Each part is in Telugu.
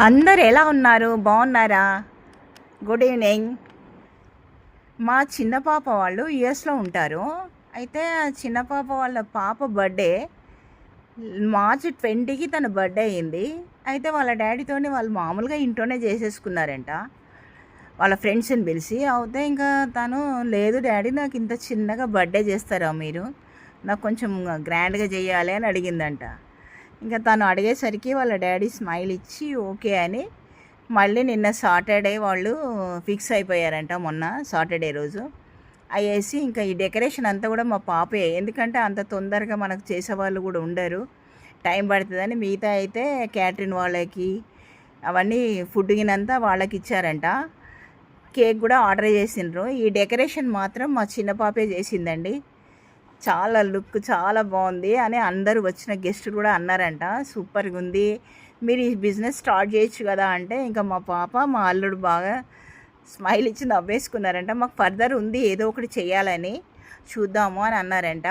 అందరు ఎలా ఉన్నారు? బాగున్నారా? Good evening. మా చిన్న పాప వాళ్ళు యుఎస్లో ఉంటారు. అయితే ఆ చిన్న పాప వాళ్ళ పాప బర్త్డే మార్చి 20కి తన బర్త్డే అయింది. అయితే వాళ్ళ డాడీతోని వాళ్ళు మామూలుగా ఇంట్లోనే చేసేసుకున్నారంట వాళ్ళ ఫ్రెండ్స్ని పిలిచి. అయితే ఇంకా తను లేదు డాడీ, నాకు ఇంత చిన్నగా బర్త్డే చేస్తారా మీరు, నాకు కొంచెం గ్రాండ్గా చేయాలి అని అడిగిందంట. ఇంకా తను అడిగేసరికి వాళ్ళ డాడీ స్మైల్ ఇచ్చి ఓకే అని మళ్ళీ నిన్న సాటర్డే వాళ్ళు ఫిక్స్ అయిపోయారంట. మొన్న సాటర్డే రోజు అయ్యేసి ఇంకా ఈ డెకరేషన్ అంతా కూడా మా పాపే, ఎందుకంటే అంత తొందరగా మనకు చేసేవాళ్ళు కూడా ఉండరు, టైం పడుతుందని. మిగతా అయితే క్యాటరింగ్ వాళ్ళకి అవన్నీ ఫుడ్ గినంతా వాళ్ళకి ఇచ్చారంట. కేక్ కూడా ఆర్డర్ చేసిండ్రు. ఈ డెకరేషన్ మాత్రం మా చిన్న పాపే చేసిందండి. చాలా లుక్ చాలా బాగుంది అని అందరూ వచ్చిన గెస్టులు కూడా అన్నారంట. సూపర్గా ఉంది, మీరు ఈ బిజినెస్ స్టార్ట్ చేయొచ్చు కదా అంటే ఇంకా మా పాప మా అల్లుడు బాగా స్మైల్ ఇచ్చి నవ్వేసుకున్నారంట. మాకు ఫర్దర్ ఉంది ఏదో ఒకటి చేయాలని, చూద్దాము అని అన్నారంట.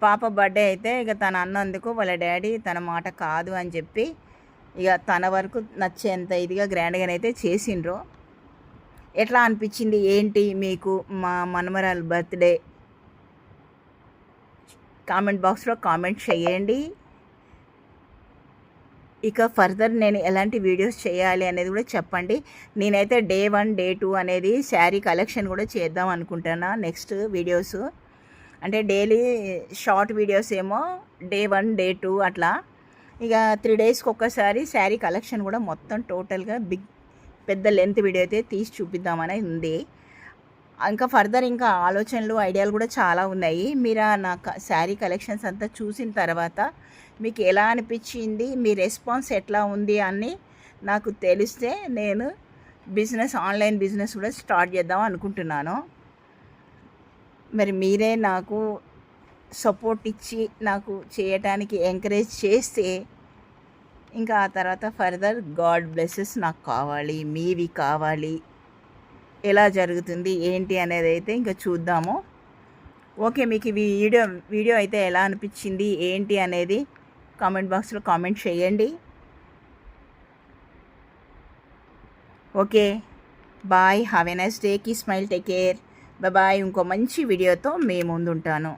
పాప బర్త్డే అయితే ఇక తను అన్నందుకు వాళ్ళ డాడీ తన మాట కాదు అని చెప్పి ఇక తన వరకు నచ్చేంత ఇదిగా గ్రాండ్గానైతే చేసిండ్రు. ఎట్లా అనిపించింది ఏంటి మీకు మా మనమరాలు బర్త్డే? కామెంట్ బాక్స్లో కామెంట్ చేయండి. ఇక ఫర్దర్ నేను ఎలాంటి వీడియోస్ చేయాలి అనేది కూడా చెప్పండి. నేనైతే డే 1 డే 2 అనేది శారీ కలెక్షన్ కూడా చేద్దాం అనుకుంటున్నా. నెక్స్ట్ వీడియోస్ అంటే డైలీ షార్ట్ వీడియోస్ ఏమో డే 1 డే 2 అట్లా, ఇక 3 డేస్కి ఒక్కసారి శారీ కలెక్షన్ కూడా మొత్తం టోటల్గా పెద్ద లెంత్ వీడియో అయితే తీసి చూపిద్దామని ఉంది. ఇంకా ఫర్దర్ ఇంకా ఆలోచనలు ఐడియాలు కూడా చాలా ఉన్నాయి. మీరు నా శారీ కలెక్షన్స్ అంతా చూసిన తర్వాత మీకు ఎలా అనిపించింది, మీ రెస్పాన్స్ ఎట్లా ఉంది అని నాకు తెలిస్తే నేను ఆన్లైన్ బిజినెస్ కూడా స్టార్ట్ చేద్దాం అనుకుంటున్నాను. మరి మీరే నాకు సపోర్ట్ ఇచ్చి నాకు చేయటానికి ఎంకరేజ్ చేస్తే ఇంకా ఆ తర్వాత ఫర్దర్ గాడ్ బ్లెస్సెస్ నాకు కావాలి, మీవి కావాలి. ఎలా జరుగుతుంది ఏంటి అనేది అయితే ఇంకా చూద్దాము. ఓకే, మీకు ఈ వీడియో అయితే ఎలా అనిపించింది ఏంటి అనేది కామెంట్ బాక్స్లో కామెంట్ చేయండి. Okay, bye, have a nice day, keep smile, take care, bye. ఇంకో మంచి వీడియోతో మీ ముందు ఉంటాను.